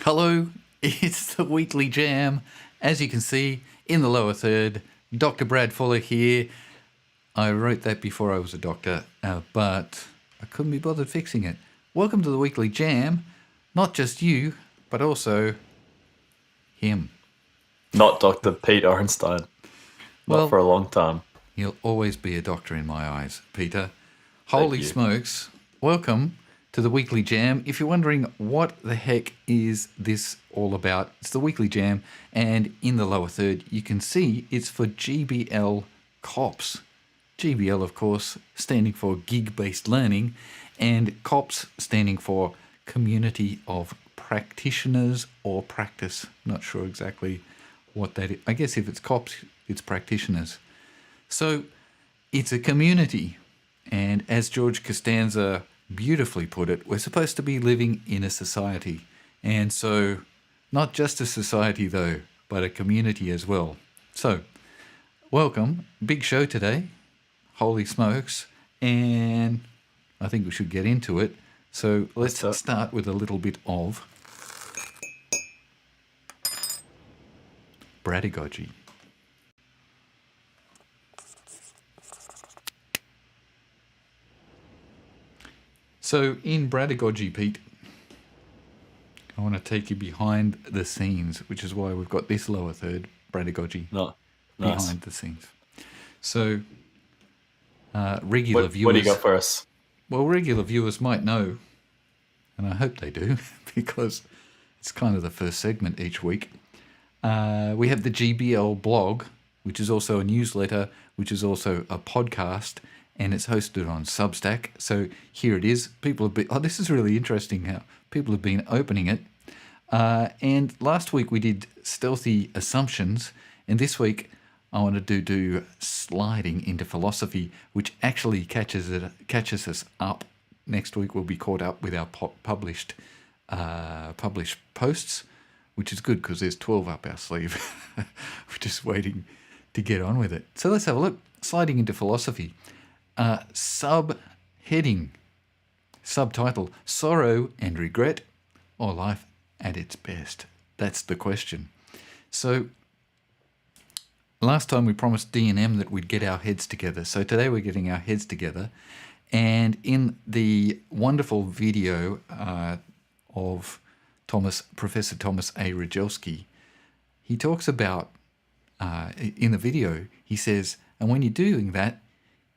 Hello, it's the Weekly Jam. As you can see, in the lower third, Dr. Brad Fuller here. I wrote that before I was a doctor, but I couldn't be bothered fixing it. Welcome to the Weekly Jam. Not just you, but also him. Not Dr. Pete Orenstein. Not for a long time. He'll always be a doctor in my eyes, Peter. Thank Holy you. smokes. Welcome to the Weekly Jam. If you're wondering what the heck is this all about, it's the Weekly Jam, and in the lower third, you can see it's for GBL COPS. GBL, of course, standing for Gig-Based Learning, and COPS standing for Community of Practitioners or Practice. Not sure exactly what that is. I guess if it's COPS, it's practitioners. So it's a community, and as George Costanza beautifully put it, we're supposed to be living in a society. And so not just a society though, but a community as well. So welcome, big show today, holy smokes, and I think we should get into it. So let's start with a little bit of Bradagogy. So in Bradagogy, Pete, I want to take you behind the scenes, which is why we've got this lower third, Bradagogy, Nice. behind the scenes. So regular viewers... What do you got for us? Well, regular viewers might know, and I hope they do, because it's kind of the first segment each week. We have the GBL blog, which is also a newsletter, which is also a podcast, and it's hosted on Substack. So here it is. People have been... Oh, this is really interesting how people have been opening it. And last week we did Stealthy Assumptions, and this week I wanted to do Sliding into Philosophy, which actually catches us up. Next week we'll be caught up with our published posts, which is good because there's 12 up our sleeve. We're just waiting to get on with it. So let's have a look. Sliding into Philosophy. Subheading, subtitle, Sorrow and Regret, or Life at its Best? That's the question. So last time we promised D&M that we'd get our heads together. So today we're getting our heads together. And in the wonderful video of Professor Thomas A. Rogelski, he talks about, in the video, he says, and when you're doing that,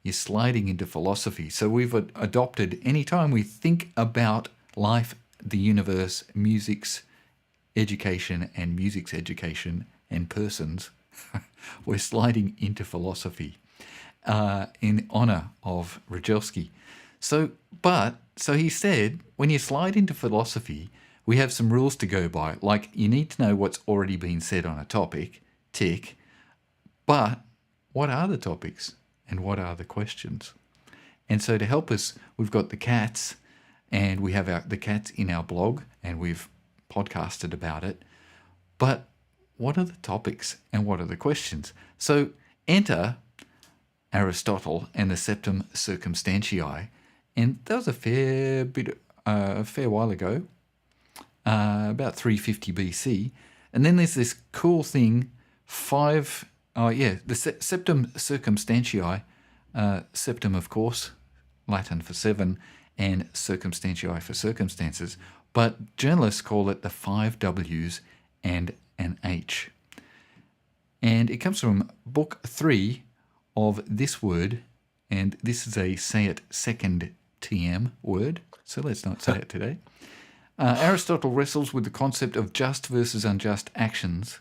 you're sliding into philosophy. So we've adopted, anytime we think about life, the universe, music's education and persons, we're sliding into philosophy in honor of Rogelski. So he said, when you slide into philosophy, we have some rules to go by. Like, you need to know what's already been said on a topic, tick, but what are the topics? And what are the questions? And so to help us, we've got the cats, and we have the cats in our blog, and we've podcasted about it. But what are the topics and what are the questions? So enter Aristotle and the Septem Circumstantiae, and that was a fair while ago, about 350 BC. And then there's this cool thing, the Septem Circumstantiae, septem, of course, Latin for seven, and circumstantiae for circumstances, but journalists call it the 5 W's and an H. And it comes from Book 3 of this word, and this is a say it second TM word, so let's not say it today. Aristotle wrestles with the concept of just versus unjust actions.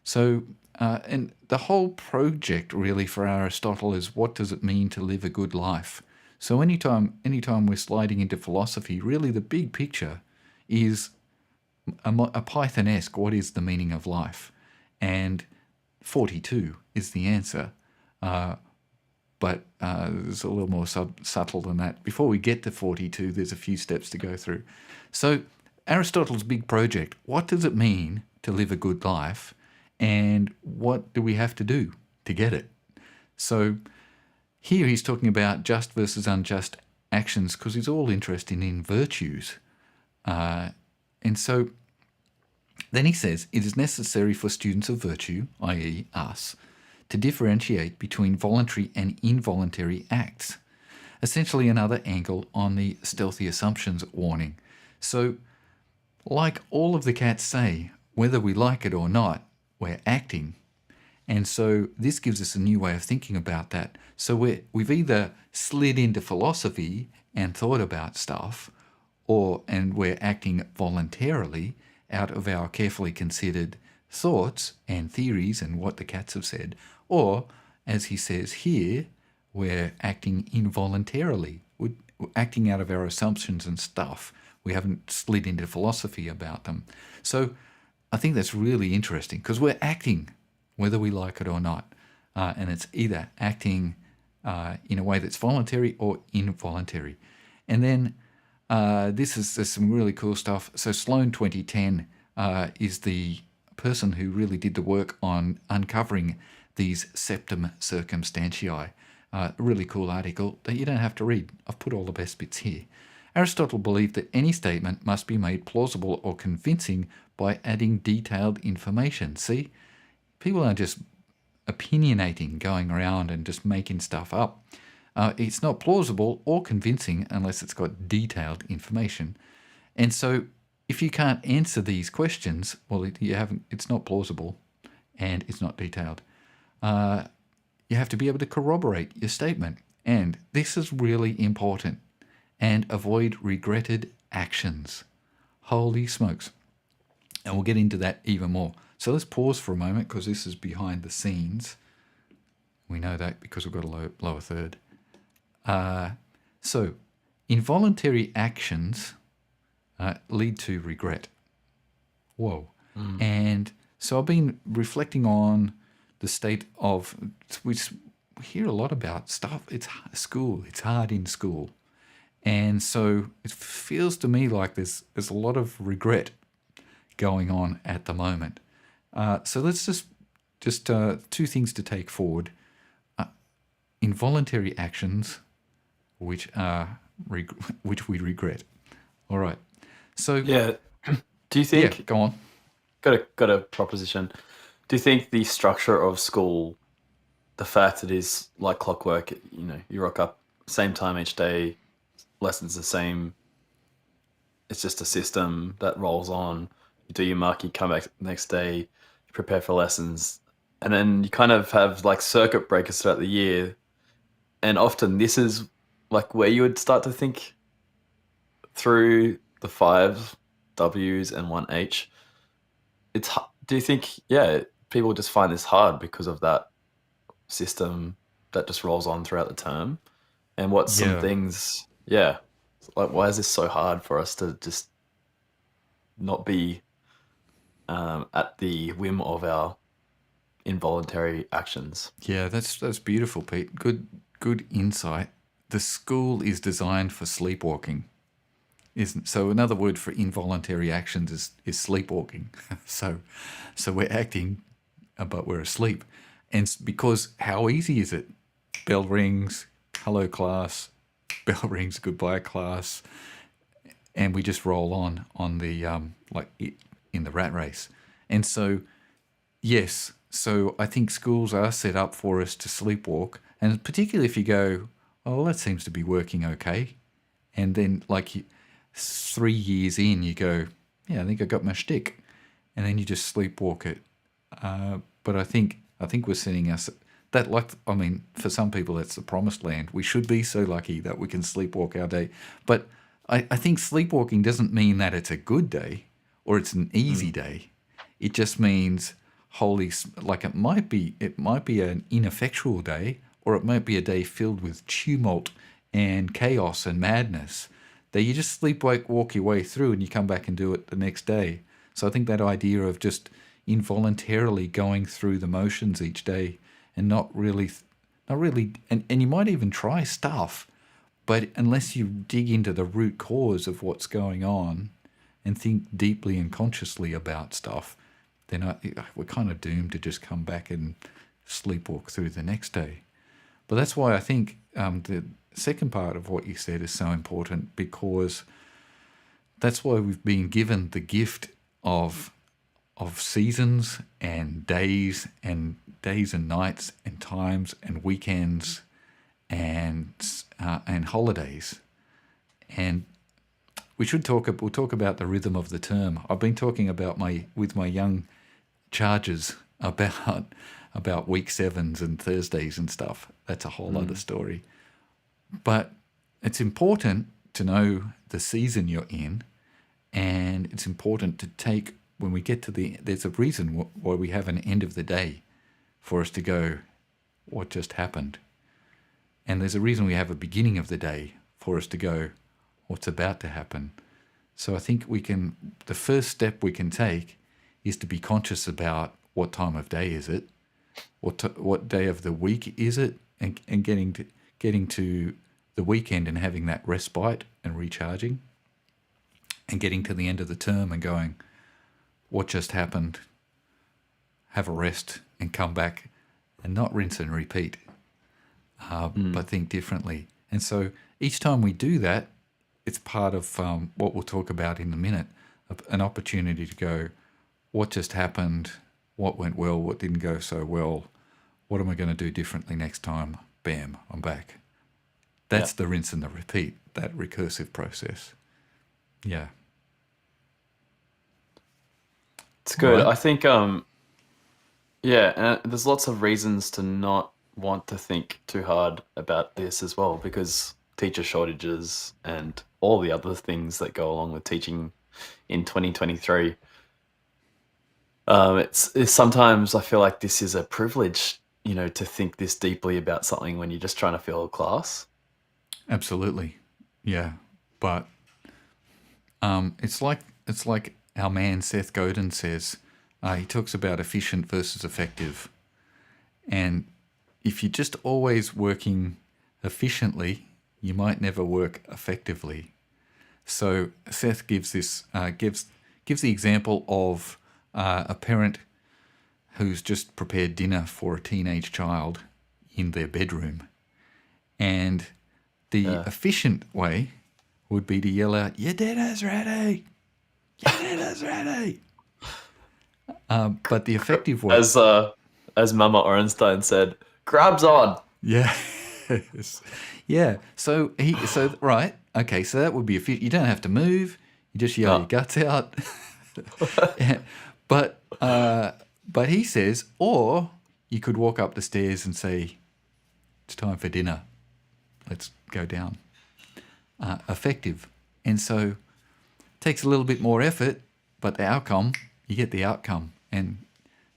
So, and the whole project really for Aristotle is, what does it mean to live a good life? So anytime we're sliding into philosophy, really the big picture is a Pythonesque, what is the meaning of life? And 42 is the answer. But it's a little more subtle than that. Before we get to 42, there's a few steps to go through. So Aristotle's big project, what does it mean to live a good life? And what do we have to do to get it? So here he's talking about just versus unjust actions because he's all interested in virtues. And so Then he says, it is necessary for students of virtue, i.e. us, to differentiate between voluntary and involuntary acts. Essentially another angle on the stealthy assumptions warning. So, like all of the cats say, whether we like it or not, we're acting. And so this gives us a new way of thinking about that. So we've either slid into philosophy and thought about stuff, and we're acting voluntarily out of our carefully considered thoughts and theories and what the cats have said, or, as he says here, we're acting involuntarily. We're acting out of our assumptions and stuff. We haven't slid into philosophy about them. So I think that's really interesting because we're acting whether we like it or not. And it's either acting in a way that's voluntary or involuntary. And then there's some really cool stuff. So Sloan 2010 is the person who really did the work on uncovering these septum circumstantiae. A really cool article that you don't have to read. I've put all the best bits here. Aristotle believed that any statement must be made plausible or convincing by adding detailed information. See, people aren't just opinionating, going around and just making stuff up. It's not plausible or convincing unless it's got detailed information. And so if you can't answer these questions, well, it's not plausible and it's not detailed. You have to be able to corroborate your statement. And this is really important. And avoid regretted actions. Holy smokes. And we'll get into that even more. So let's pause for a moment because this is behind the scenes. We know that because we've got a lower third. So involuntary actions lead to regret. Whoa. And so I've been reflecting on the state of, we hear a lot about stuff. It's school. It's hard in school. And so it feels to me like there's a lot of regret going on at the moment. So let's just two things to take forward. Involuntary actions, which we regret. All right. So yeah, do you think? Yeah, go on. Got a proposition. Do you think the structure of school, the fact it is like clockwork, you rock up same time each day, lessons the same. It's just a system that rolls on. You do your mark, you come back next day, you prepare for lessons, and then you kind of have like circuit breakers throughout the year. And often this is like where you would start to think through the 5 W's and 1 H. Do you think, people just find this hard because of that system that just rolls on throughout the term? And what's some things, like why is this so hard for us to just not be at the whim of our involuntary actions? Yeah, that's beautiful, Pete. Good insight. The school is designed for sleepwalking, isn't? So another word for involuntary actions is sleepwalking. So we're acting, but we're asleep, and because how easy is it? Bell rings, hello class. Bell rings, goodbye class, and we just roll on the in the rat race. And so, yes, so I think schools are set up for us to sleepwalk, and particularly if you go, oh, well, that seems to be working okay, and then 3 years in, you go, yeah, I think I got my shtick, and then you just sleepwalk it. But I think we're setting us that, for some people that's the promised land. We should be so lucky that we can sleepwalk our day. But I think sleepwalking doesn't mean that it's a good day or it's an easy day. It just means it might be an ineffectual day, or it might be a day filled with tumult and chaos and madness that you just walk your way through and you come back and do it the next day. So I think that idea of just involuntarily going through the motions each day and not really, and you might even try stuff, but unless you dig into the root cause of what's going on and think deeply and consciously about stuff, then we're kind of doomed to just come back and sleepwalk through the next day. But that's why I think the second part of what you said is so important, because that's why we've been given the gift of of seasons and days and nights and times and weekends and holidays. And we'll talk about the rhythm of the term. I've been talking about with my young charges about week sevens and Thursdays and stuff. That's a whole other story. But it's important to know the season you're in, and it's important to take, when we get to there's a reason why we have an end of the day for us to go, what just happened? And there's a reason we have a beginning of the day for us to go, what's about to happen? So I think the first step we can take is to be conscious about what time of day is it, what day of the week is it, and getting to the weekend and having that respite and recharging, and getting to the end of the term and going, what just happened? Have a rest and come back, and not rinse and repeat, but think differently. And so each time we do that, it's part of what we'll talk about in a minute, an opportunity to go, what just happened? What went well? What didn't go so well? What am I going to do differently next time? Bam, I'm back. That's the rinse and the repeat, that recursive process. Yeah. It's good. Right. I think, and there's lots of reasons to not want to think too hard about this as well, because teacher shortages and all the other things that go along with teaching in 2023. It's sometimes I feel like this is a privilege, to think this deeply about something when you're just trying to fill a class. Absolutely. Yeah. But it's like our man Seth Godin says. He talks about efficient versus effective. And if you're just always working efficiently, you might never work effectively. So Seth gives the example of a parent who's just prepared dinner for a teenage child in their bedroom, and the efficient way would be to yell out, "Your dinner's ready! Your dinner's ready!" But the effective way, As Mama Ornstein said, "Grabs on." yeah, yeah. So right, okay. So that would be efficient. You don't have to move. You just yell your guts out. Yeah. But he says, or you could walk up the stairs and say, "It's time for dinner. Let's go down." Effective. And so it takes a little bit more effort, but you get the outcome. And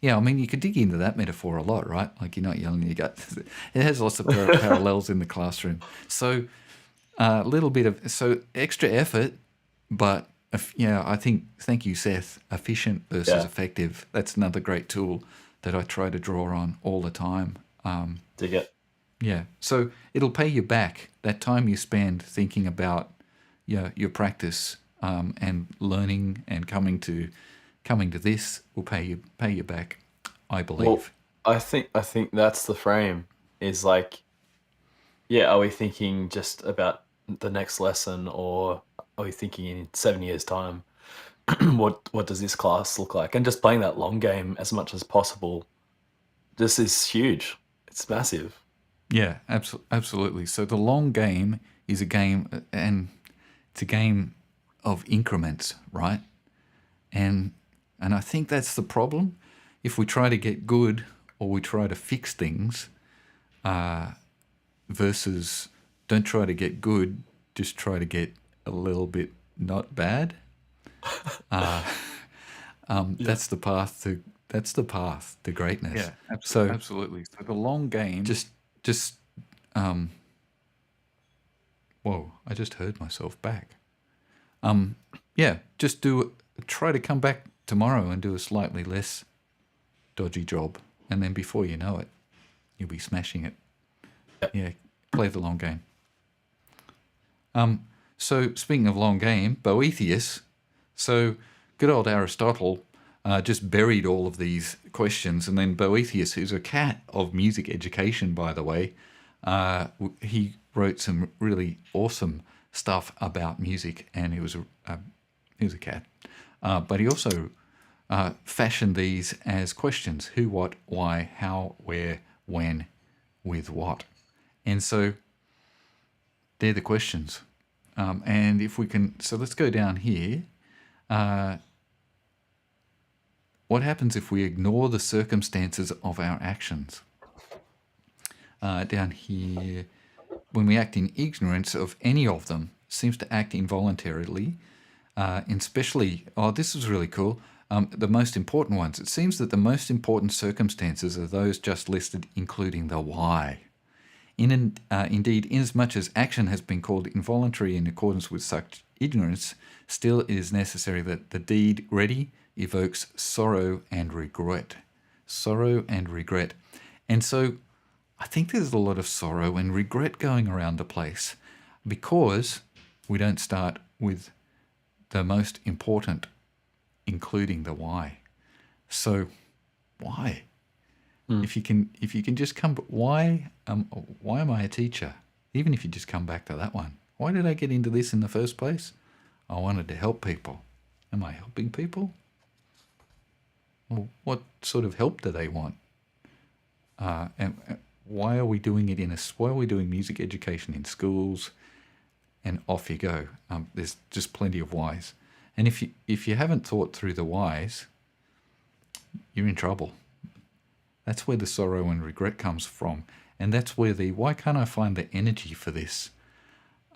yeah, I mean, you could dig into that metaphor a lot, right? Like, you're not yelling your guts. It has lots of parallels in the classroom. So a little bit of, extra effort, but I think, thank you, Seth, efficient versus effective. That's another great tool that I try to draw on all the time. Dig it. Yeah. So it'll pay you back. That time you spend thinking about your practice and learning and coming to this will pay you back, I believe. Well, I think that's the frame. Is like, are we thinking just about the next lesson, or are we thinking in 7 years' time? What does this class look like? And just playing that long game as much as possible. This is huge. It's massive. Yeah, absolutely. So the long game is a game, and it's a game of increments, right? And I think that's the problem. If we try to get good, or we try to fix things, versus don't try to get good, just try to get a little bit not bad. That's the path to greatness. Yeah, So absolutely. So the long game. just whoa, I just heard myself back. Just try to come back tomorrow and do a slightly less dodgy job, and then before you know it, you'll be smashing it. Yeah, play the long game. So speaking of long game, Boethius, so good old Aristotle just buried all of these questions, and then Boethius, who's a cat of music education, by the way, he wrote some really awesome stuff about music, and he was a cat. But he also fashion these as questions: who, what, why, how, where, when, with what. And so they're the questions. And if we can, so let's go down here. What happens if we ignore the circumstances of our actions? Down here, when we act in ignorance of any of them, seems to act involuntarily, and especially, this is really cool, the most important ones. It seems that the most important circumstances are those just listed, including the why. Indeed, inasmuch as action has been called involuntary in accordance with such ignorance, still it is necessary that the deed ready evokes sorrow and regret. Sorrow and regret. And so I think there's a lot of sorrow and regret going around the place because we don't start with the most important, including the why. So why? If you can just come, why am I a teacher? Even if you just come back to that one, why did I get into this in the first place? I wanted to help people. Am I helping people? Well, what sort of help do they want? And why are we doing it why are we doing music education in schools? And off you go. There's just plenty of whys. And if you haven't thought through the whys, you're in trouble. That's where the sorrow and regret comes from. And that's where why can't I find the energy for this?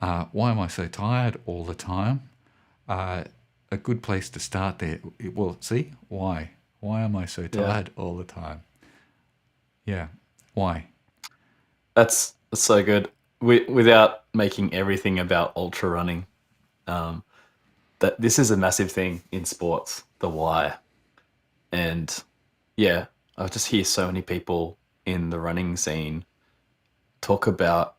Why am I so tired all the time? A good place to start there. Well, see, why? Why am I so tired all the time? Yeah, why? That's so good. Without making everything about ultra running, that this is a massive thing in sports, the why. And yeah, I just hear so many people in the running scene talk about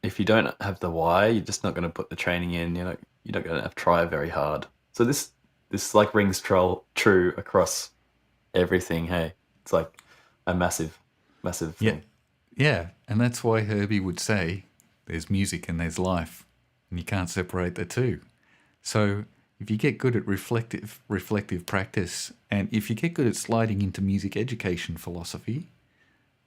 if you don't have the why, you're just not going to put the training in. You're not going to try very hard. So this like rings true across everything. Hey, it's like a massive thing. Yeah, and that's why Herbie would say there's music and there's life, and you can't separate the two. So if you get good at reflective practice, and if you get good at sliding into music education philosophy,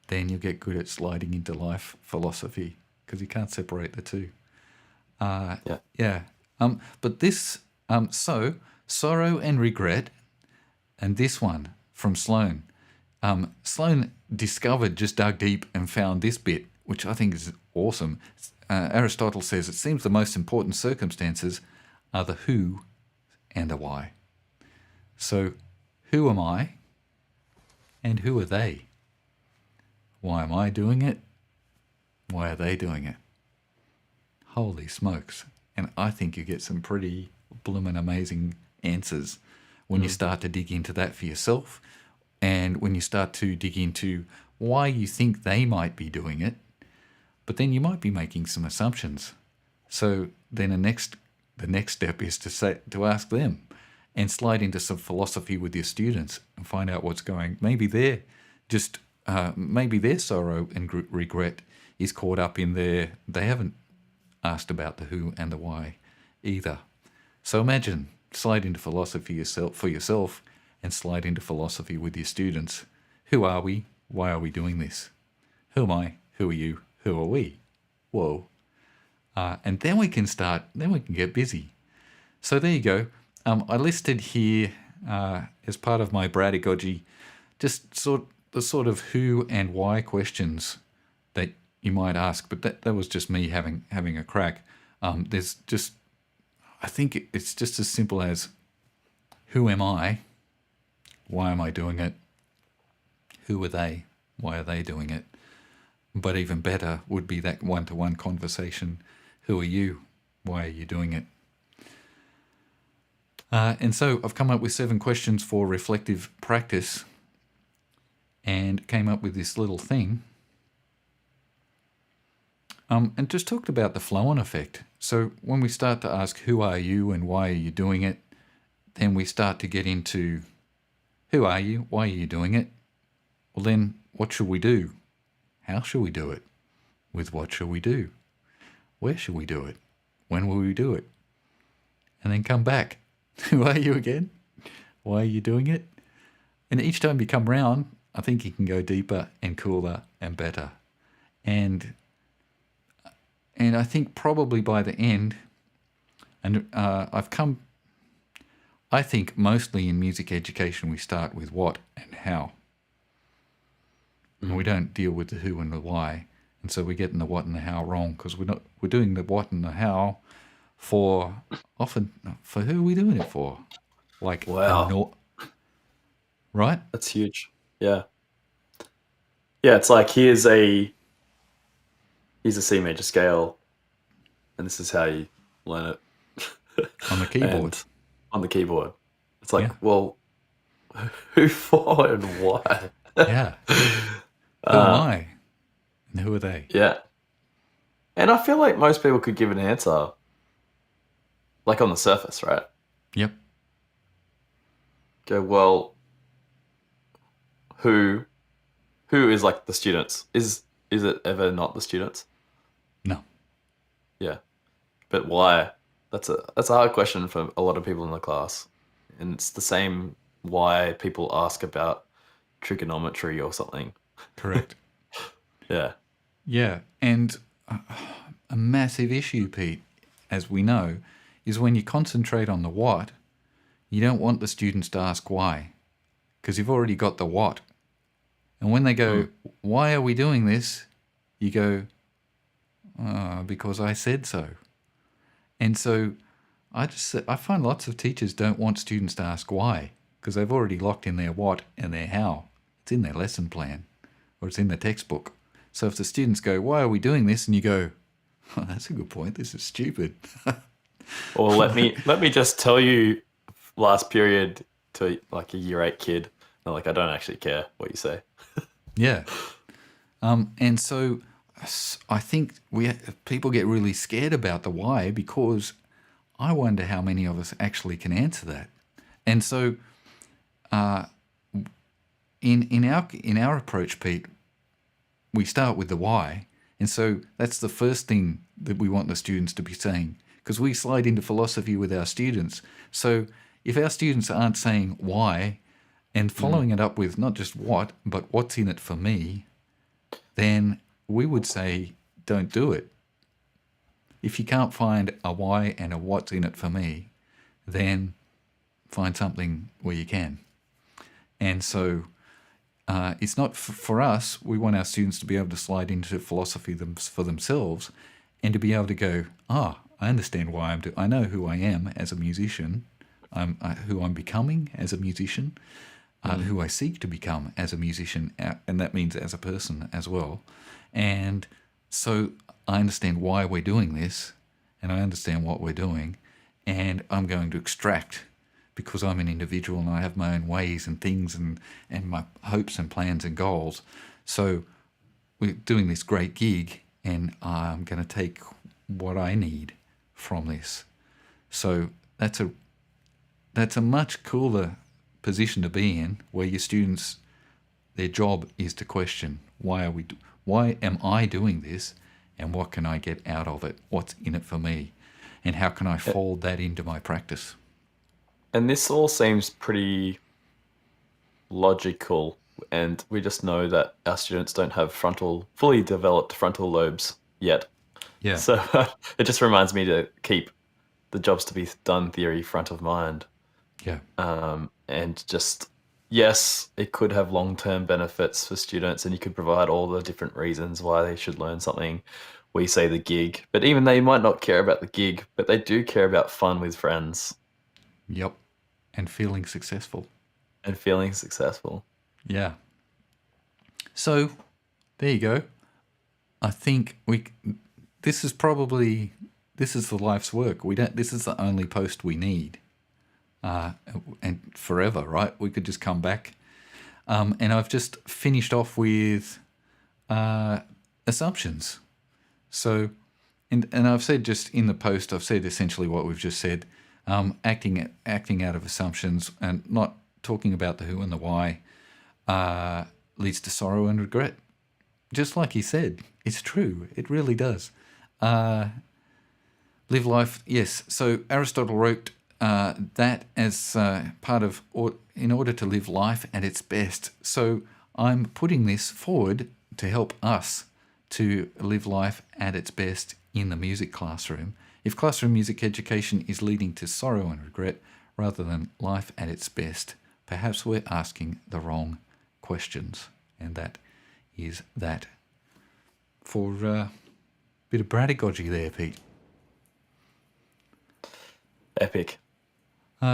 then you'll get good at sliding into life philosophy because you can't separate the two. Yeah. But this, so sorrow and regret, and this one from Sloan. Sloan just dug deep and found this bit, which I think is awesome. Aristotle says it seems the most important circumstances are the who and the why. So, who am I and who are they? Why am I doing it? Why are they doing it? Holy smokes. And I think you get some pretty bloomin' amazing answers when you start to dig into that for yourself, and when you start to dig into why you think they might be doing it, but then you might be making some assumptions. So then the next step is to ask them and slide into some philosophy with your students and find out what's going. Maybe they're just maybe their sorrow and regret is caught up in they haven't asked about the who and the why either. So imagine slide into philosophy for yourself and slide into philosophy with your students. Who are we? Why are we doing this? Who am I? Who are you? Who are we? Whoa. And then we can get busy. So there you go. I listed here as part of my bradygogy just the sort of who and why questions that you might ask, but that was just me having a crack. I think it's just as simple as who am I? Why am I doing it? Who are they? Why are they doing it? But even better would be that one-to-one conversation. Who are you? Why are you doing it? And so I've come up with 7 questions for reflective practice and came up with this little thing. And just talked about the flow-on effect. So when we start to ask, who are you and why are you doing it? Then we start to get into, who are you? Why are you doing it? Well, then what should we do? How should we do it? With what should we do? Where should we do it? When will we do it? And then come back. Who are you again? Why are you doing it? And each time you come round, I think you can go deeper and cooler and better. And I think probably by the end, and I think mostly in music education, we start with what and how. And we don't deal with the who and the why. And so we're getting the what and the how wrong because we're doing the what and the how for who are we doing it for? Like, Wow. Right? That's huge. Yeah. Yeah, it's like here's a C major scale, and this is how you learn it On the keyboard. And on the keyboard. It's like, Yeah. well, who for and why? Yeah. Who am I? And who are they? Yeah. And I feel like most people could give an answer, like on the surface, right? Yep. Go, well, who is like the students? Is it ever not the students? No. Yeah. But why? That's a hard question for a lot of people in the class. And it's the same why people ask about trigonometry or something. Correct. Yeah. Yeah. And a massive issue, Pete, as we know, is when you concentrate on the what, you don't want the students to ask why, because you've already got the what. And when they go, why are we doing this? You go, because I said so. And so I find lots of teachers don't want students to ask why, because they've already locked in their what and their how. It's in their lesson plan or it's in the textbook. So if the students go, why are we doing this? And you go, oh, that's a good point. This is stupid. Or let me just tell you last period to like a year 8 kid. They're like, I don't actually care what you say. Yeah. And so I think people get really scared about the why, because I wonder how many of us actually can answer that. And so in our approach, Pete, we start with the why. And so that's the first thing that we want the students to be saying, because we slide into philosophy with our students. So if our students aren't saying why and following it up with not just what, but what's in it for me, then we would say, don't do it. If you can't find a why and a what's in it for me, then find something where you can. And so it's not for us. We want our students to be able to slide into philosophy for themselves and to be able to go, I understand why I'm doing. I know who I am as a musician, who I'm becoming as a musician, who I seek to become as a musician, and that means as a person as well. And so I understand why we're doing this, and I understand what we're doing, and I'm going to extract, because I'm an individual and I have my own ways and things and my hopes and plans and goals. So we're doing this great gig, and I'm going to take what I need from this. So that's a much cooler position to be in, where your students, their job is to question, why am I doing this, and what can I get out of it? What's in it for me, and how can I fold that into my practice? And this all seems pretty logical, and we just know that our students don't have fully developed frontal lobes yet. Yeah. So it just reminds me to keep the jobs to be done theory front of mind. Yeah. And just, yes, it could have long-term benefits for students, and you could provide all the different reasons why they should learn something. We say the gig, but even they might not care about the gig, but they do care about fun with friends. Yep. And feeling successful. And feeling successful. Yeah. So there you go. I think this is the life's work. This is the only post we need. And forever, right? We could just come back. And I've just finished off with assumptions. So, and I've said just in the post, I've said essentially what we've just said. Acting out of assumptions and not talking about the who and the why leads to sorrow and regret. Just like he said, it's true. It really does. Live life, yes. So Aristotle wrote that as part of, or in order to live life at its best. So I'm putting this forward to help us to live life at its best in the music classroom. If classroom music education is leading to sorrow and regret rather than life at its best, perhaps we're asking the wrong questions. And that is that. For a bit of bradygogy there, Pete. Epic.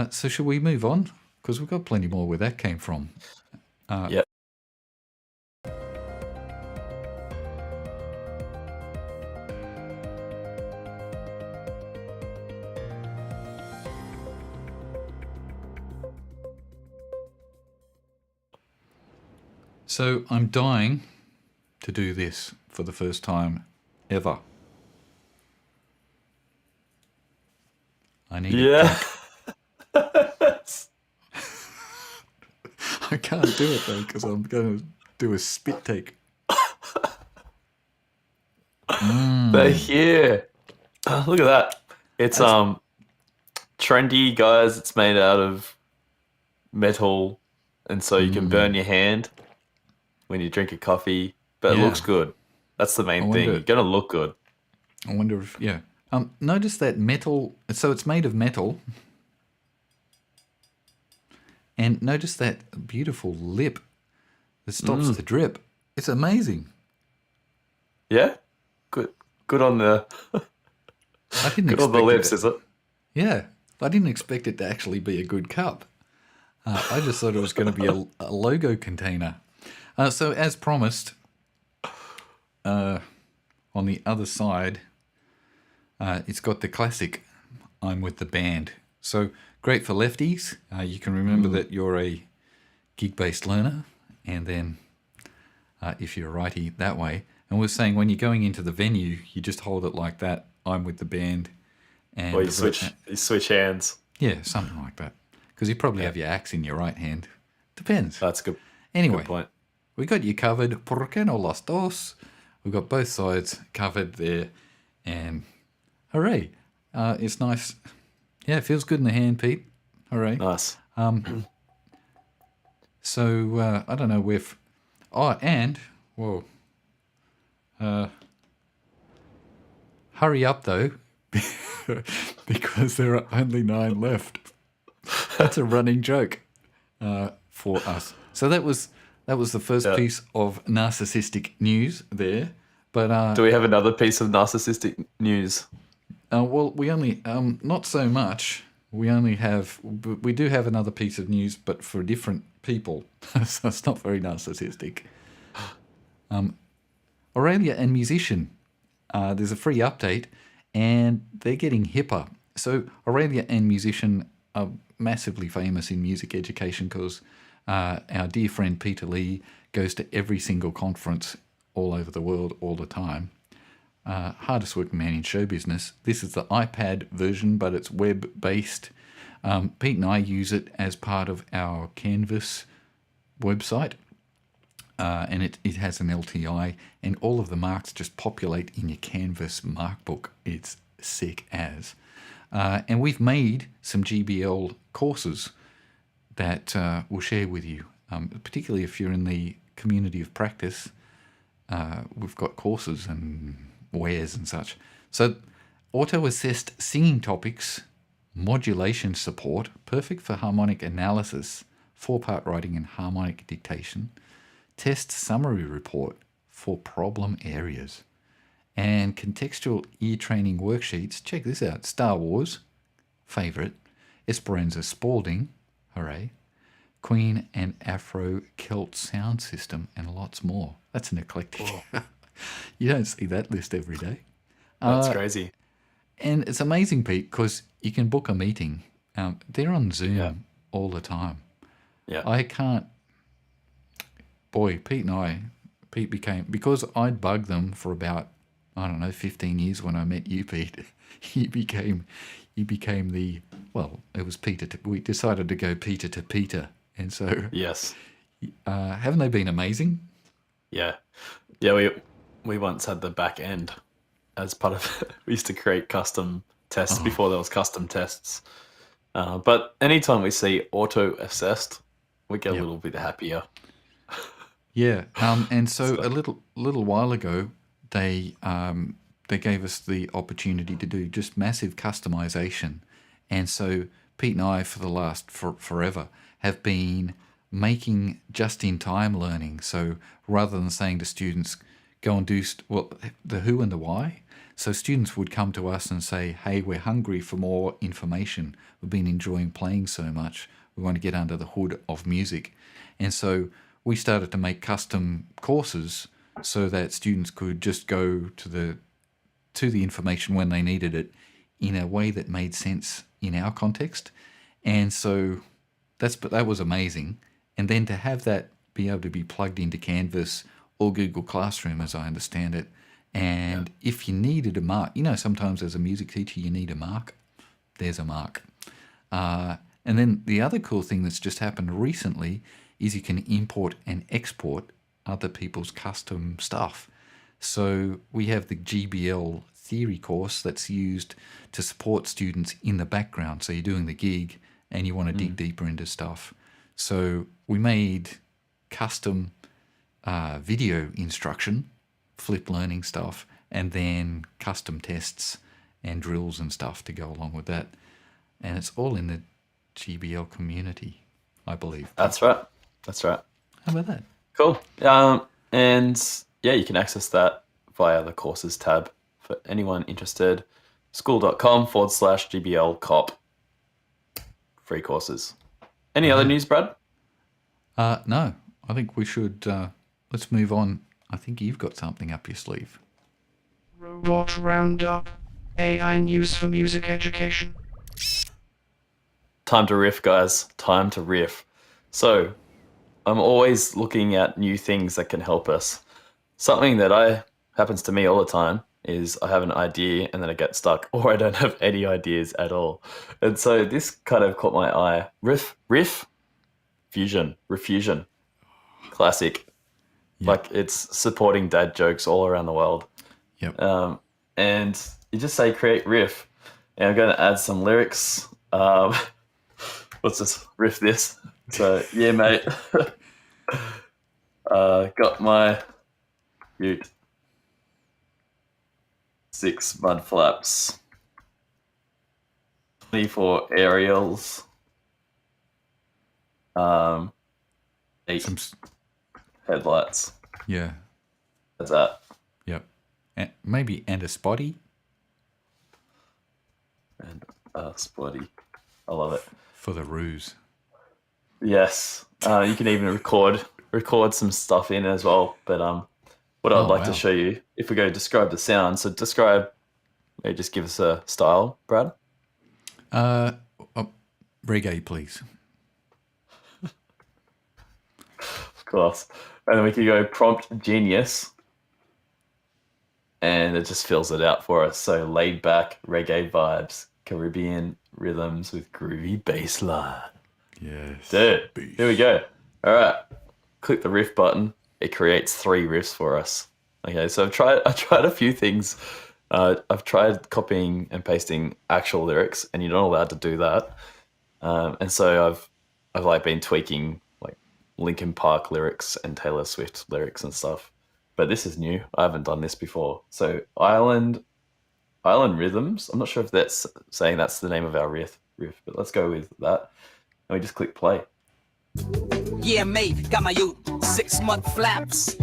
So should we move on? Because we've got plenty more where that came from. Yep. So I'm dying to do this for the first time ever. I need Yeah. I can't do it though because I'm going to do a spit take. They're here. Oh, look at that. It's trendy, guys. It's made out of metal, and so you can burn your hand when you drink a coffee, but it Yeah. looks good. That's the main thing. wonder- You're gonna look good. I wonder if, yeah. Notice that metal, so it's made of metal. And notice that beautiful lip that stops the drip. It's amazing. Yeah, good on the I didn't good on the expect lips, it. is it? Yeah, I didn't expect it to actually be a good cup. I just thought it was going to be a logo container. So as promised, on the other side, it's got the classic "I'm with the band." So great for lefties. You can remember that you're a gig-based learner, and then if you're a righty, that way. And we're saying when you're going into the venue, you just hold it like that. I'm with the band, and Or you switch hands. yeah, something like that. Because you probably have your axe in your right hand. Depends. That's good. Anyway, Good point. we got you covered. ¿Por qué no las dos? We've got both sides covered there. And hooray. It's nice. Yeah, it feels good in the hand, Pete. Hooray. Nice. So, I don't know if... Oh, and... Whoa. Hurry up, though. Because there are only 9 left. That's a running joke for us. So that was the first piece of narcissistic news there. But Do we have another piece of narcissistic news? well, we only not so much. We only have we do have another piece of news, but for different people. So it's not very narcissistic. Aurelia and Musician. There's a free update, and they're getting hipper. So Aurelia and Musician are massively famous in music education because our dear friend Peter Lee goes to every single conference all over the world all the time. Hardest working man in show business. This is the iPad version, but it's web-based. Pete and I use it as part of our Canvas website. And it has an LTI, and all of the marks just populate in your Canvas markbook. It's sick as. And we've made some GBL courses that we'll share with you, particularly if you're in the community of practice. We've got courses and wares and such. So auto-assessed singing topics, modulation support, perfect for harmonic analysis, 4-part writing and harmonic dictation, test summary report for problem areas, and contextual ear training worksheets. Check this out. Star Wars, favourite, Esperanza Spalding, hooray, Queen and Afro Celt sound system, and lots more. That's an eclectic. You don't see that list every day. That's crazy. And it's amazing, Pete, because you can book a meeting. They're on Zoom all the time. Yeah. I can't... Boy, Pete became... Because I'd bugged them for about, 15 years when I met you, Pete. He became the... Well, it was Peter. We decided to go Peter to Peter. And so... Yes. Haven't they been amazing? Yeah. Yeah, we once had the back end as part of we used to create custom tests before there was custom tests. But anytime we see auto-assessed, we get a Yep. little bit happier. Yeah, and so So- a little while ago, they gave us the opportunity to do just massive customization, and so Pete and I, for the last forever, have been making just-in-time learning. So rather than saying to students, "Go and do the who and the why," so students would come to us and say, "Hey, we're hungry for more information. We've been enjoying playing so much. We want to get under the hood of music," and so we started to make custom courses so that students could just go to the information when they needed it in a way that made sense in our context. And so that was amazing. And then to have that be able to be plugged into Canvas or Google Classroom, as I understand it. And if you needed a mark, sometimes as a music teacher, you need a mark. There's a mark. And then the other cool thing that's just happened recently is you can import and export other people's custom stuff. So we have the GBL theory course that's used to support students in the background. So you're doing the gig and you want to dig deeper into stuff. So we made custom video instruction, flip learning stuff, and then custom tests and drills and stuff to go along with that. And it's all in the GBL community, I believe. That's right. How about that? Cool. And yeah, you can access that via the courses tab for anyone interested. school.com/GBL COP. Free courses. Any other news, Brad? No, I think we should, let's move on. I think you've got something up your sleeve. Robot Roundup. AI news for music education. Time to riff, guys. Time to riff. So, I'm always looking at new things that can help us. Something that happens to me all the time is I have an idea and then I get stuck, or I don't have any ideas at all. And so this kind of caught my eye. Refusion. Classic. Yeah. Like, it's supporting dad jokes all around the world. Yep. And you just say create riff, and I'm going to add some lyrics. Let's just riff this. So yeah, mate. Got my ute. 6 mud flaps. 24 aerials. 8 Some, headlights. yeah. That's that. Yep. And maybe a spotty And spotty. I love it. for the ruse. Yes, you can even record some stuff in as well. But what I'd like wow. to show you, if we go describe the sound, so describe, maybe just give us a style, Brad. Reggae, please. Of course, and then we can go prompt genius, and it just fills it out for us. So laid back reggae vibes, Caribbean rhythms with groovy bass line. Yes. Dude, Beef. here we go. All right, click the riff button. It creates 3 riffs for us. Okay, so I've tried a few things. I've tried copying and pasting actual lyrics, and you're not allowed to do that. And so I've like been tweaking like Linkin Park lyrics and Taylor Swift lyrics and stuff. But this is new. I haven't done this before. So Island Rhythms. I'm not sure if that's saying that's the name of our riff, but let's go with that. And we just click play. Yeah, mate, got my ute, 6-month flaps,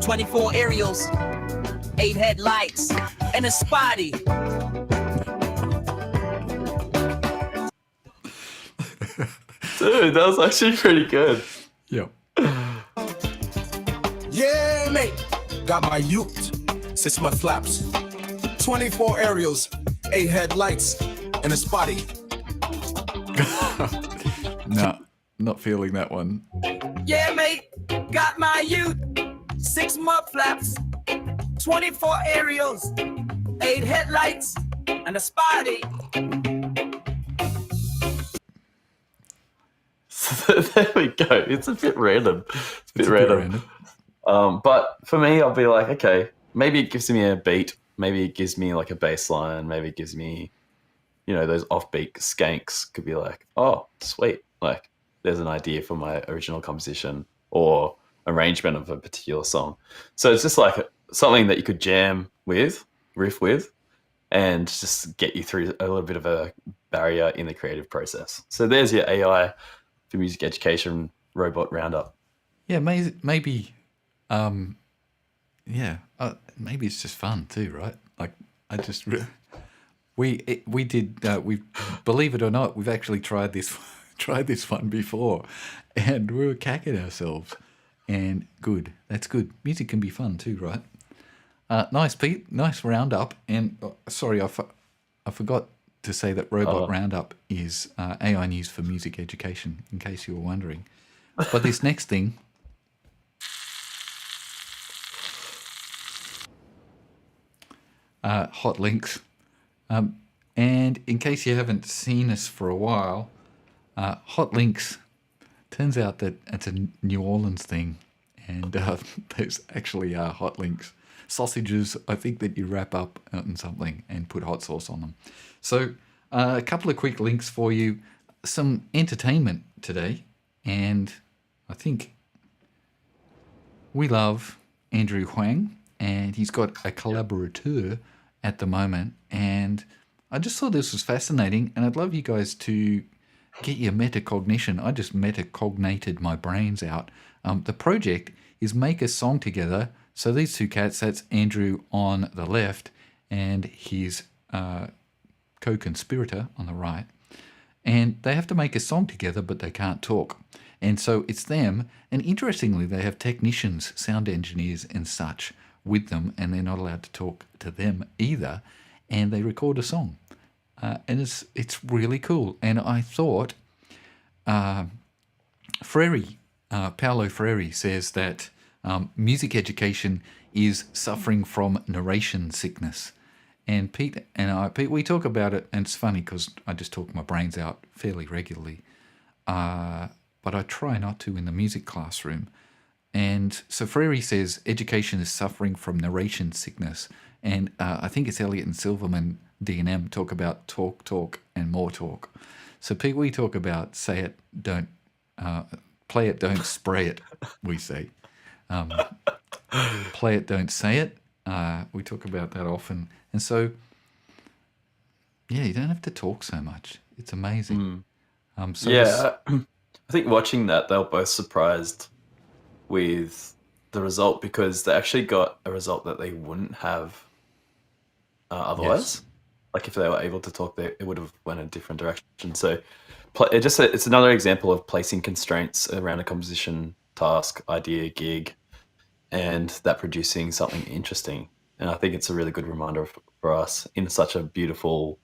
24 aerials, 8 headlights, and a spotty. Dude, that was actually pretty good. Yep. Yeah, mate. Got my ute, 6-month flaps, 24 aerials, 8 headlights, and a spotty. No, not feeling that one. Yeah, mate, got my ute, 6-month flaps, 24 aerials, 8 headlights, and a spotty. So there we go. It's a bit random. It's a bit random. But for me, I'll be like, okay, maybe it gives me a beat. Maybe it gives me like a bass line. Maybe it gives me, those offbeat skanks could be like, oh, sweet, like there's an idea for my original composition or arrangement of a particular song. So it's just like something that you could jam with, riff with, and just get you through a little bit of a barrier in the creative process. So there's your AI for music education robot roundup. Yeah, maybe maybe it's just fun too, right? Like we did we believe it or not, we've actually tried this one before, and we were cacking ourselves. And good, that's good. Music can be fun too, right? Nice, Pete. Nice roundup. And sorry, I forgot to say that Robot Roundup is AI news for music education, in case you were wondering. But this next thing. Hot links. And in case you haven't seen us for a while, hot links, turns out that it's a New Orleans thing. And there's actually hot links. Sausages, I think, that you wrap up in something and put hot sauce on them. So a couple of quick links for you. Some entertainment today. And I think we love Andrew Huang. And he's got a collaborateur at the moment. And I just thought this was fascinating. And I'd love you guys to get your metacognition. I just metacognated my brains out. The project is make a song together. So these two cats, that's Andrew on the left and his co-conspirator on the right. And they have to make a song together, but they can't talk. And so it's them. And interestingly, they have technicians, sound engineers and such with them, and they're not allowed to talk to them either. And they record a song. And it's really cool. And I thought Paulo Freire says that music education is suffering from narration sickness. And Pete, we talk about it, and it's funny because I just talk my brains out fairly regularly. But I try not to in the music classroom. And so Freire says education is suffering from narration sickness. And I think it's Elliott and Silverman, D&M, talk about talk, and more talk. So Pete, we talk about say it, don't, play it, don't spray it, we say. Play it, don't say it. We talk about that often. And so, yeah, you don't have to talk so much. It's amazing. I think watching that, they were both surprised with the result because they actually got a result that they wouldn't have otherwise. Yes. Like if they were able to talk, it would have went a different direction. So it's another example of placing constraints around a composition task, idea, gig, and that producing something interesting. And I think it's a really good reminder for us in such a beautiful,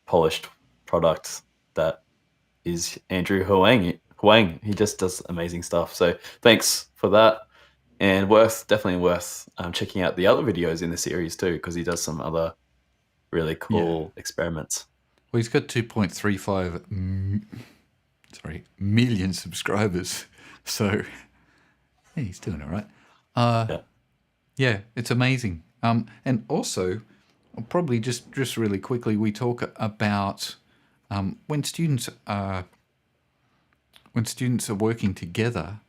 polished product that is Andrew Huang. He just does amazing stuff. So thanks for that. And definitely worth checking out the other videos in the series too, because he does some other really cool experiments. Well, he's got 2.35 million subscribers. So yeah, he's doing all right. Yeah, it's amazing. And also, probably just really quickly, we talk about when students are working together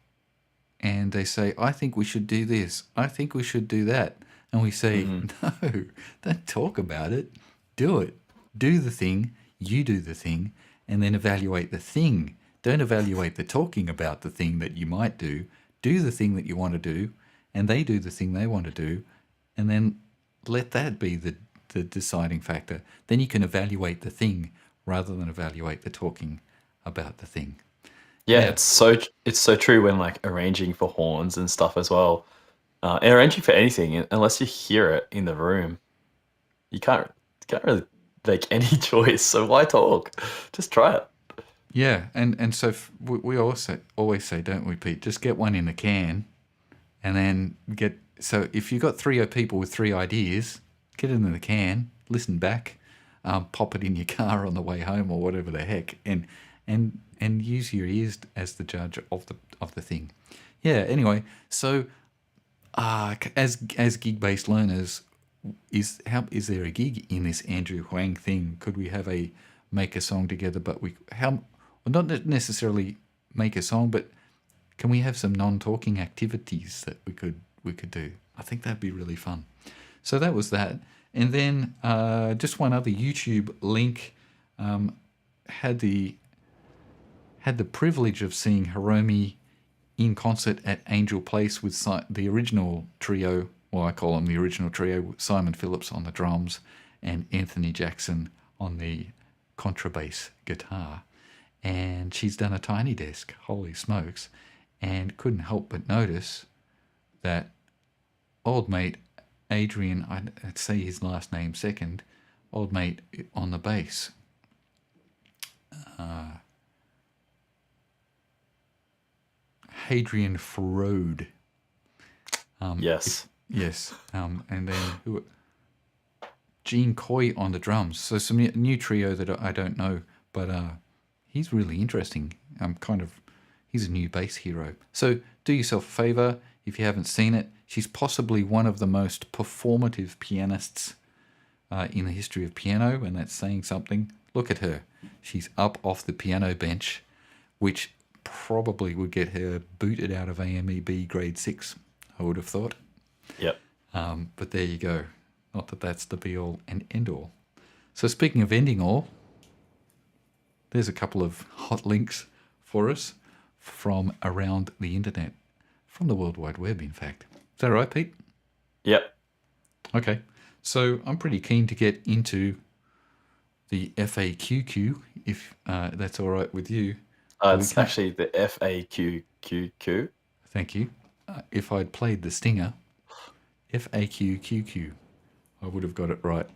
and they say, I think we should do this, I think we should do that. And we say, no, don't talk about it. Do it. Do the thing, you do the thing, and then evaluate the thing. Don't evaluate the talking about the thing that you might do. Do the thing that you want to do, and they do the thing they want to do, and then let that be the deciding factor. Then you can evaluate the thing rather than evaluate the talking about the thing. Yeah, it's so true when like arranging for horns and stuff as well. And arranging for anything, unless you hear it in the room, you can't really make any choice. So why talk? Just try it. Yeah, and so we also always say, don't we, Pete? Just get one in the can, and then so if you've got three people with three ideas, get it in the can, listen back, pop it in your car on the way home or whatever the heck, and use your ears as the judge of the thing. Yeah. Anyway, so as gig-based learners, is there a gig in this Andrew Huang thing? Could we have a make a song together, but well, not necessarily make a song, but can we have some non-talking activities that we could do? I think that'd be really fun. So that was that. And then just one other YouTube link. Had the privilege of seeing Hiromi in concert at Angel Place with the original trio, or I call them the original trio, Simon Phillips on the drums and Anthony Jackson on the contrabass guitar. And she's done a Tiny Desk, holy smokes, and couldn't help but notice that old mate Adrian, I'd say his last name second, old mate on the bass. Hadrian Farode. Yes. Yes. And then Gene Coy on the drums. So some new trio that I don't know, but he's really interesting. He's a new bass hero. So do yourself a favor if you haven't seen it. She's possibly one of the most performative pianists in the history of piano, and that's saying something. Look at her. She's up off the piano bench, which probably would get her booted out of AMEB grade 6, I would have thought. Yep. But there you go. Not that that's the be-all and end-all. So speaking of ending all, there's a couple of hot links for us from around the internet, from the World Wide Web, in fact. Is that right, Pete? Yep. Okay. So I'm pretty keen to get into the FAQQ, if that's all right with you. It's actually the FAQQQ. Thank you. If I'd played the stinger, FAQQQ, I would have got it right.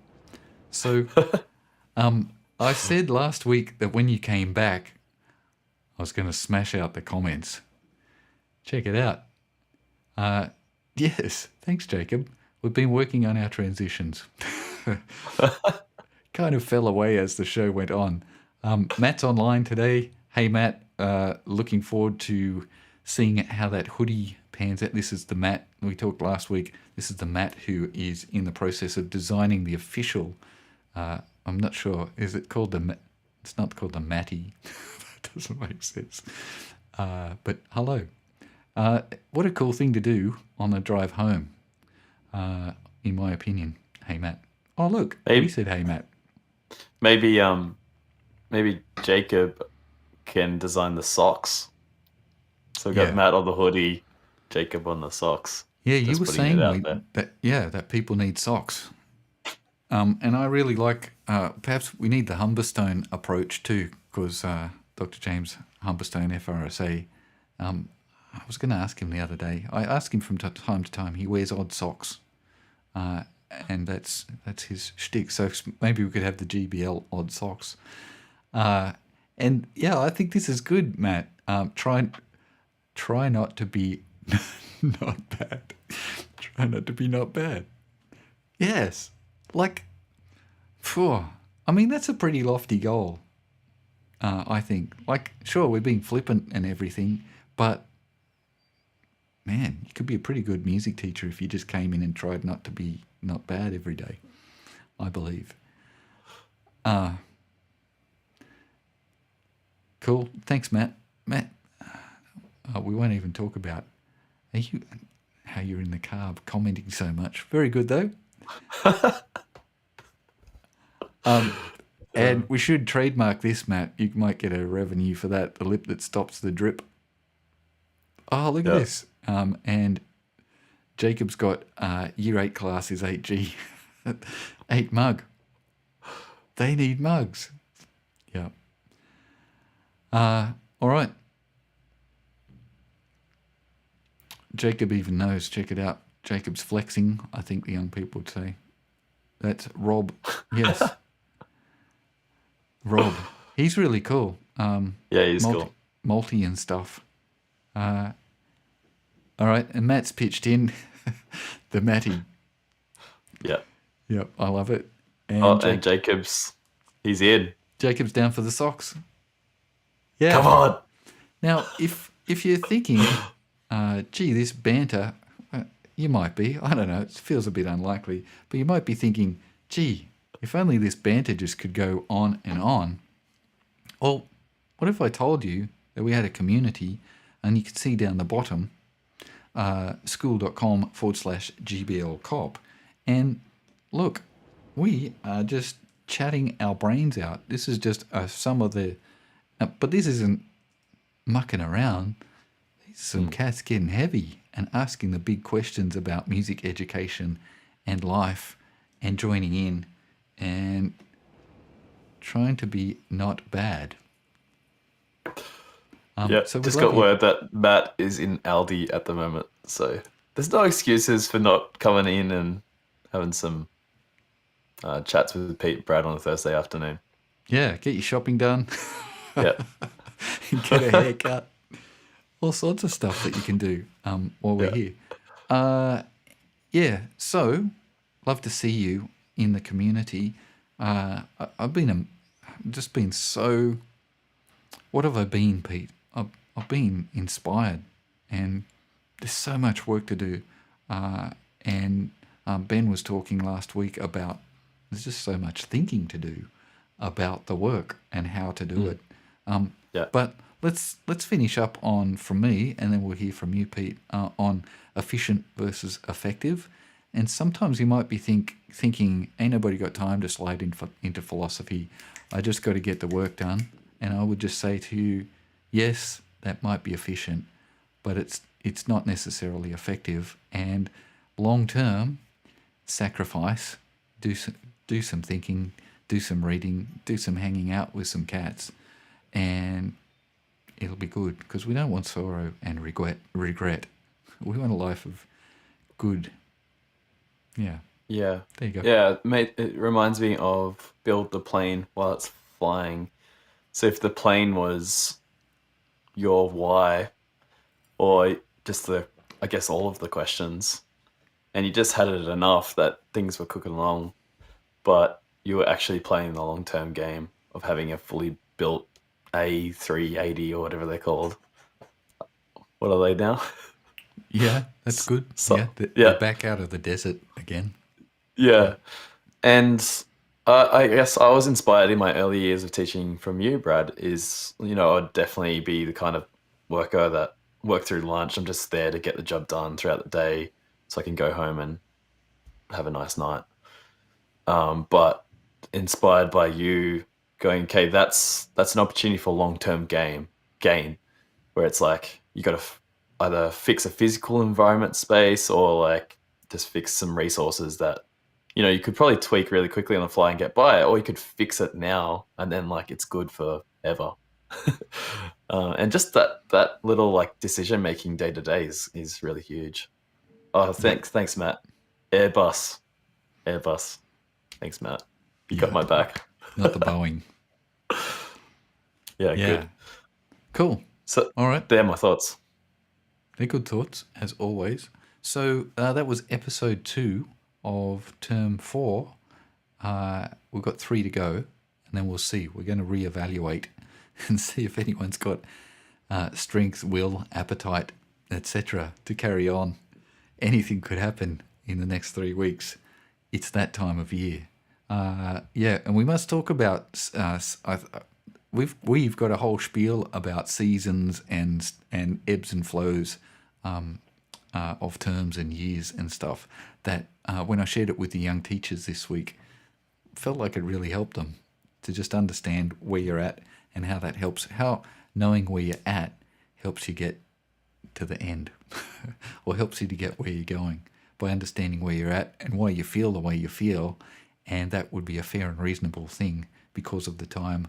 So I said last week that when you came back, I was going to smash out the comments. Check it out. Yes, thanks, Jacob. We've been working on our transitions. Kind of fell away as the show went on. Matt's online today. Hey, Matt, looking forward to seeing how that hoodie pans out. This is the Matt we talked last week. This is the Matt who is in the process of designing the official. I'm not sure. Is it called the? It's not called the Matty. That doesn't make sense. But hello. What a cool thing to do on the drive home. In my opinion. Hey, Matt. Oh, look. Maybe. He said, "Hey, Matt." Maybe Jacob can design the socks. So we got Yeah. Matt on the hoodie, Jacob on the socks. Yeah, you Just were putting saying it out there. that people need socks. And I really like, perhaps we need the Humberstone approach too, because Dr. James Humberstone, FRSA, I was going to ask him the other day. I ask him from time to time. He wears odd socks, and that's his shtick. So maybe we could have the GBL odd socks. And yeah, I think this is good, Matt. Try not to be not bad. Try not to be not bad. Yes. Like, phew, I mean, that's a pretty lofty goal, I think. Like, sure, we're being flippant and everything, but, man, you could be a pretty good music teacher if you just came in and tried not to be not bad every day, I believe. Cool. Thanks, Matt. Matt, we won't even talk about how you're in the car commenting so much. Very good, though. And we should trademark this, Matt. You might get a revenue for that. The lip that stops the drip. Oh, look at this. And Jacob's got year 8 class is 8G. 8 mug. They need mugs. Yeah. All right. Jacob even knows. Check it out. Jacob's flexing, I think the young people would say. That's Rob. Yes. Rob. He's really cool. Yeah, he's cool. Multi and stuff. All right. And Matt's pitched in the Matty. Yeah. Yep. I love it. And, he's in. Jacob's down for the socks. Yeah. Come on. Now, if you're thinking, gee, this banter, you might be. I don't know. It feels a bit unlikely. But you might be thinking, gee, if only this banter just could go on and on. Well, what if I told you that we had a community and you could see down the bottom, school.com/GBL Cop. And look, we are just chatting our brains out. This is just some of the, but this isn't mucking around. These are some cats getting heavy and asking the big questions about music education and life and joining in and trying to be not bad. So we'd just love got you- word that Matt is in Aldi at the moment. So there's no excuses for not coming in and having some chats with Pete and Brad on a Thursday afternoon. Yeah, get your shopping done, Yeah. get a haircut, all sorts of stuff that you can do while we're here. So love to see you in the community. I've just been so. What have I been, Pete? I've been inspired, and there's so much work to do. And Ben was talking last week about there's just so much thinking to do about the work and how to do it. Yeah. But let's finish up on from me, and then we'll hear from you, Pete, on efficient versus effective. And sometimes you might be thinking, ain't nobody got time to slide into philosophy. I just got to get the work done. And I would just say to you, yes, that might be efficient, but it's not necessarily effective. And long term, sacrifice, do some thinking, do some reading, do some hanging out with some cats, and it'll be good, because we don't want sorrow and regret. We want a life of good. Yeah, Yeah. there you go. Yeah, mate, it reminds me of build the plane while it's flying. So if the plane was your why, or just I guess all of the questions, and you just had it enough that things were cooking along, but you were actually playing the long-term game of having a fully built A380 or whatever they're called. What are they now? Yeah, that's good. So- yeah, yeah. they're back out of the desert again. Yeah. And I guess I was inspired in my early years of teaching from you, Brad, I'd definitely be the kind of worker that work through lunch. I'm just there to get the job done throughout the day so I can go home and have a nice night. But inspired by you going, okay, that's an opportunity for long-term gain, where it's like you got to either fix a physical environment space or like just fix some resources that you could probably tweak really quickly on the fly and get by it, or you could fix it now and then like it's good forever. And just that little like decision making day to day is really huge. Oh, thanks, Matt. Airbus. Thanks, Matt. You got my back. Not the Boeing. Yeah, Yeah. good. Cool. So All right. they're my thoughts. They're good thoughts, as always. So that was episode 2 of term 4. We've got 3 to go, and then we'll see. We're going to reevaluate and see if anyone's got strength, will, appetite, etc. to carry on. Anything could happen in the next 3 weeks. It's that time of year. And we must talk about. We've got a whole spiel about seasons and ebbs and flows of terms and years and stuff that when I shared it with the young teachers this week, felt like it really helped them to just understand where you're at and how that helps. How knowing where you're at helps you get to the end or helps you to get where you're going by understanding where you're at and why you feel the way you feel. And that would be a fair and reasonable thing because of the time,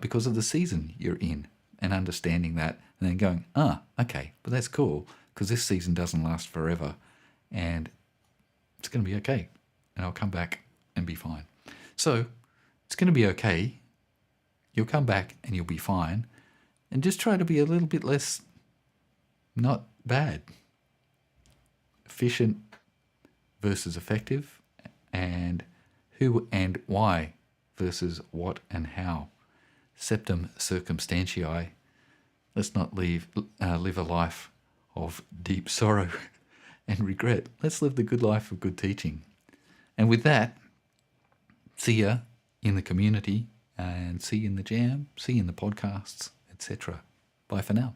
because of the season you're in, and understanding that and then going, okay, but that's cool because this season doesn't last forever and it's going to be okay. And I'll come back and be fine. So it's going to be okay. You'll come back and you'll be fine. And just try to be a little bit less not bad. Efficient versus effective, and who and why versus what and how. Septum circumstantiae. Let's not live a life of deep sorrow and regret. Let's live the good life of good teaching. And with that, see ya in the community and see you in the jam, see you in the podcasts, etc. Bye for now.